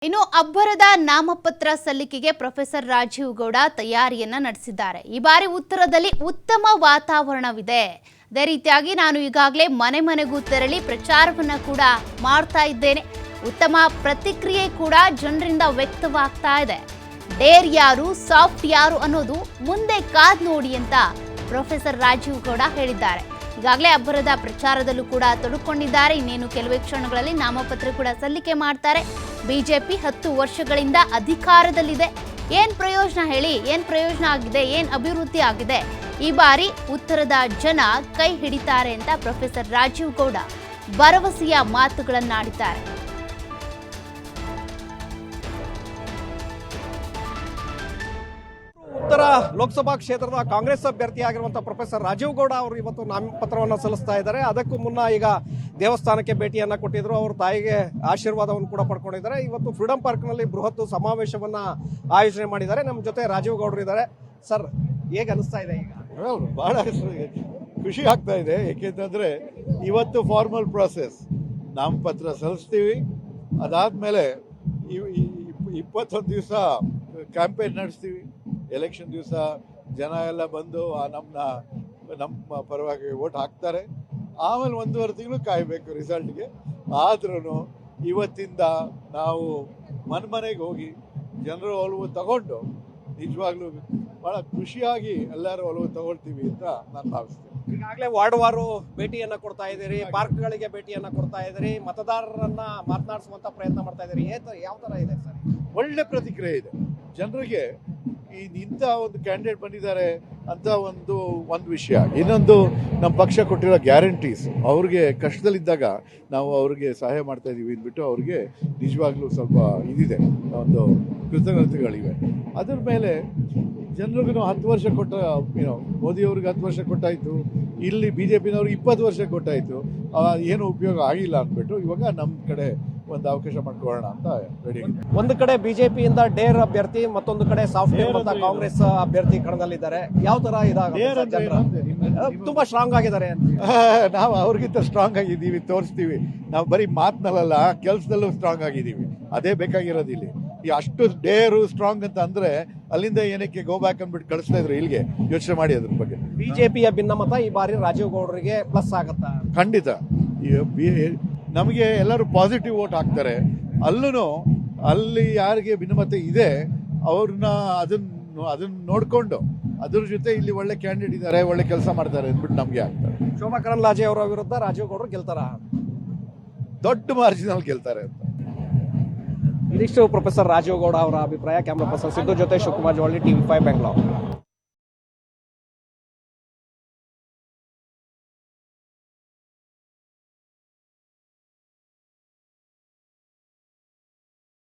ಇನ್ನು ಅಬ್ಬರದ ನಾಮಪತ್ರ ಸಲ್ಲಿಕೆಗೆ ಪ್ರೊಫೆಸರ್ ರಾಜೀವ್ ಗೌಡ ತಯಾರಿಯನ್ನ ನಡೆಸಿದ್ದಾರೆ. ಈ ಬಾರಿ ಉತ್ತರದಲ್ಲಿ ಉತ್ತಮ ವಾತಾವರಣವಿದೆ. ಅದೇ ರೀತಿಯಾಗಿ ನಾನು ಈಗಾಗಲೇ ಮನೆ ಮನೆಗೂ ತೆರಳಿ ಪ್ರಚಾರವನ್ನ ಕೂಡ ಮಾಡ್ತಾ ಇದ್ದೇನೆ. ಉತ್ತಮ ಪ್ರತಿಕ್ರಿಯೆ ಕೂಡ ಜನರಿಂದ ವ್ಯಕ್ತವಾಗ್ತಾ ಇದೆ. ಡೇರ್ ಯಾರು, ಸಾಫ್ಟ್ ಯಾರು ಅನ್ನೋದು ಮುಂದೆ ಕಾದ್ ನೋಡಿ ಅಂತ ಪ್ರೊಫೆಸರ್ ರಾಜೀವ್ ಗೌಡ ಹೇಳಿದ್ದಾರೆ. ಈಗಾಗಲೇ ಅಬ್ಬರದ ಪ್ರಚಾರದಲ್ಲೂ ಕೂಡ ತೊಡಕೊಂಡಿದ್ದಾರೆ. ಇನ್ನೇನು ಕೆಲವೇ ಕ್ಷಣಗಳಲ್ಲಿ ನಾಮಪತ್ರ ಕೂಡ ಸಲ್ಲಿಕೆ ಮಾಡ್ತಾರೆ. ಬಿಜೆಪಿ 10 ವರ್ಷಗಳಿಂದ ಅಧಿಕಾರದಲ್ಲಿದೆ. ಏನ್ ಪ್ರಯೋಜನ ಹೇಳಿ, ಏನ್ ಪ್ರಯೋಜನ ಆಗಿದೆ, ಏನ್ ಅಭಿವೃದ್ಧಿ ಆಗಿದೆ, ಈ ಬಾರಿ ಉತ್ತರದ ಜನ ಕೈ ಹಿಡಿತಾರೆ ಅಂತ ಪ್ರೊಫೆಸರ್ ರಾಜೀವ್ ಗೌಡ ಭರವಸೆಯ ಮಾತುಗಳನ್ನಾಡಿದ್ದಾರೆ. ಉತ್ತರ ಲೋಕಸಭಾ ಕ್ಷೇತ್ರದ ಕಾಂಗ್ರೆಸ್ ಅಭ್ಯರ್ಥಿಯಾಗಿರುವಂತಹ ಪ್ರೊಫೆಸರ್ ರಾಜೀವ್ ಗೌಡ ಅವರು ಇವತ್ತು ನಾಮಪತ್ರವನ್ನು ಸಲ್ಲಿಸ್ತಾ ಇದ್ದಾರೆ. ಅದಕ್ಕೂ ಮುನ್ನ ಈಗ ದೇವಸ್ಥಾನಕ್ಕೆ ಭೇಟಿಯನ್ನ ಕೊಟ್ಟಿದ್ರು. ಅವ್ರ ತಾಯಿಗೆ ಆಶೀರ್ವಾದವನ್ನು ಕೂಡ ಪಡ್ಕೊಂಡಿದ್ದಾರೆ. ಇವತ್ತು ಫ್ರೀಡಂ ಪಾರ್ಕ್ ನಲ್ಲಿ ಬೃಹತ್ ಸಮಾವೇಶವನ್ನ ಆಯೋಜನೆ ಮಾಡಿದ್ದಾರೆ. ನಮ್ಮ ಜೊತೆ ರಾಜೀವ್ ಗೌಡರು ಇದ್ದಾರೆ. ಸರ್, ಹೇಗೆ ಅನಿಸ್ತಾ ಇದೆ? ಈಗ ಬಹಳ ಖುಷಿ ಆಗ್ತಾ ಇದೆ. ಯಾಕೆಂತಂದ್ರೆ ಇವತ್ತು ಫಾರ್ಮಲ್ ಪ್ರಾಸೆಸ್, ನಾಮಪತ್ರ ಸಲ್ಲಿಸ್ತೀವಿ. ಅದಾದ್ಮೇಲೆ 21 ದಿವಸ ಕ್ಯಾಂಪೇನ್ ನಡೆಸ್ತೀವಿ. ಎಲೆಕ್ಷನ್ ದಿವಸ ಜನ ಎಲ್ಲ ಬಂದು ನಮ್ಮ ಪರವಾಗಿ ವೋಟ್ ಹಾಕ್ತಾರೆ. ಆಮೇಲೆ 1.5 ತಿಂಗಳು ಕಾಯಬೇಕು ರಿಸಲ್ಟ್ಗೆ. ಆದ್ರೂ ಇವತ್ತಿಂದ ನಾವು ಮನೆಗೆ ಹೋಗಿ ಜನರ ಒಲವು ತಗೊಂಡು ನಿಜವಾಗ್ಲೂ ಬಹಳ ಖುಷಿಯಾಗಿ ಎಲ್ಲರೂ ಒಲವು ತಗೊಳ್ತೀವಿ ಅಂತ ನಾನು ಭಾವಿಸ್ತೇನೆ. ಈಗಾಗಲೇ ವಾರ್ಡ್ ವಾರು ಭೇಟಿಯನ್ನ ಕೊಡ್ತಾ ಇದ್ದೀರಿ, ಪಾರ್ಕ್ಗಳಿಗೆ ಭೇಟಿಯನ್ನ ಕೊಡ್ತಾ ಇದ್ದೀರಿ, ಮತದಾರರನ್ನ ಮಾತನಾಡಿಸುವಂತ ಪ್ರಯತ್ನ ಮಾಡ್ತಾ ಇದ್ದೀರಿ. ಯಾವ ತರ ಇದೆ ಸರ್? ಒಳ್ಳೆ ಪ್ರತಿಕ್ರಿಯೆ ಇದೆ ಜನರಿಗೆ. ಇಂಥ ಒಂದು ಕ್ಯಾಂಡಿಡೇಟ್ ಬಂದಿದ್ದಾರೆ ಅಂತ ಒಂದು ವಿಷಯ. ಇನ್ನೊಂದು, ನಮ್ಮ ಪಕ್ಷ ಕೊಟ್ಟಿರೋ ಗ್ಯಾರಂಟೀಸ್, ಅವ್ರಿಗೆ ಕಷ್ಟದಲ್ಲಿದ್ದಾಗ ನಾವು ಅವ್ರಿಗೆ ಸಹಾಯ ಮಾಡ್ತಾ ಇದೀವಿ ಅಂದ್ಬಿಟ್ಟು ಅವ್ರಿಗೆ ನಿಜವಾಗ್ಲೂ ಸ್ವಲ್ಪ ಇದಿದೆ, ಒಂದು ಕೃತಜ್ಞತೆಗಳಿವೆ. ಅದ್ರ ಮೇಲೆ ಜನರಿಗೂ 10 ವರ್ಷ ಕೊಟ್ಟ, ಮೋದಿಯವ್ರಿಗೆ 10 ವರ್ಷ ಕೊಟ್ಟಾಯ್ತು, ಇಲ್ಲಿ BJPನವ್ರಿಗೆ 20 ವರ್ಷ ಕೊಟ್ಟಾಯ್ತು, ಏನು ಉಪಯೋಗ ಆಗಿಲ್ಲ ಅಂದ್ಬಿಟ್ಟು ಇವಾಗ ನಮ್ಮ ಕಡೆ ಒಂದು ಅವಕಾಶ ಮಾಡ್ಕೊಳ್ಳೋಣ ಅಂತ ರೆಡಿ. ಒಂದು ಕಡೆ ಬಿಜೆಪಿಯಿಂದ ಡೇರ್ ಅಭ್ಯರ್ಥಿ, ಮತ್ತೊಂದು ಕಡೆ ಸಾಫ್ಟ್ವೇರ್ ಅಂತ ಕಾಂಗ್ರೆಸ್ ಅಭ್ಯರ್ಥಿ ಕಣದಲ್ಲಿದ್ದಾರೆ. ಯಾವ ತರ ತುಂಬಾ ಸ್ಟ್ರಾಂಗ್ ಆಗಿದ್ದಾರೆ? ನಾವು ಅವ್ರಿಗಿಂತ ಸ್ಟ್ರಾಂಗ್ ಆಗಿದ್ದೀವಿ, ತೋರಿಸ್ತೀವಿ. ನಾವು ಬರೀ ಮಾತಿನಲ್ಲ, ಕೆಲಸದಲ್ಲೂ ಸ್ಟ್ರಾಂಗ್ ಆಗಿದ್ದೀವಿ. ಅದೇ ಬೇಕಾಗಿರೋದು ಇಲ್ಲಿ. ಈ ಅಷ್ಟು ಡೇರು ಸ್ಟ್ರಾಂಗ್ ಅಂತ ಅಂದ್ರೆ ಅಲ್ಲಿಂದ ಏನಕ್ಕೆ ಗೋ ಬ್ಯಾಕ್ ಅಂದ್ಬಿಟ್ಟು ಕಳಿಸ್ತಾ ಇದ್ರು ಇಲ್ಲಿಗೆ. ಯೋಚನೆ ಮಾಡಿ ಅದ್ರ ಬಗ್ಗೆ. ಬಿಜೆಪಿಯ ಭಿನ್ನಮತ ಈ ಬಾರಿ ರಾಜೀವ್ ಗೌಡರಿಗೆ ಪ್ಲಸ್ ಆಗತ್ತಾ? ಖಂಡಿತ. ನಮಗೆ ಎಲ್ಲರೂ ಪಾಸಿಟಿವ್ ವೋಟ್ ಹಾಕ್ತಾರೆ. ಅಲ್ಲಿ ಯಾರಿಗೆ ಭಿನ್ನಮತ ಇದೆ ಅವ್ರನ್ನ ಅದನ್ನ ನೋಡ್ಕೊಂಡು ಅದ್ರ ಜೊತೆ ಇಲ್ಲಿ ಒಳ್ಳೆ ಕ್ಯಾಂಡಿಡೇಟ್ ಇದ್ದಾರೆ, ಒಳ್ಳೆ ಕೆಲಸ ಮಾಡ್ತಾರೆ ಅಂದ್ಬಿಟ್ಟು ನಮ್ಗೆ ಆಗ್ತಾರೆ. ಶೋಭಾ ಕರಂದ್ಲಾಜೆ ಅವರ ವಿರುದ್ಧ ರಾಜೀವ್ ಗೌಡರು ಗೆಲ್ತಾರ? ದೊಡ್ಡ ಮಾರ್ಜಿನಲ್ಲಿ ಗೆಲ್ತಾರೆ ಅಂತ. ಇದಿಷ್ಟು ಪ್ರೊಫೆಸರ್ ರಾಜೀವ್ ಗೌಡ ಅವರ ಅಭಿಪ್ರಾಯ. ಕ್ಯಾಮ್ರಾ ಪರ್ಸನ್ ಸಿದ್ದು ಜೊತೆ ಶಿವಕುಮಾರ್ ಜೋಳಿ, TV5 ಬೆಂಗಳೂರು.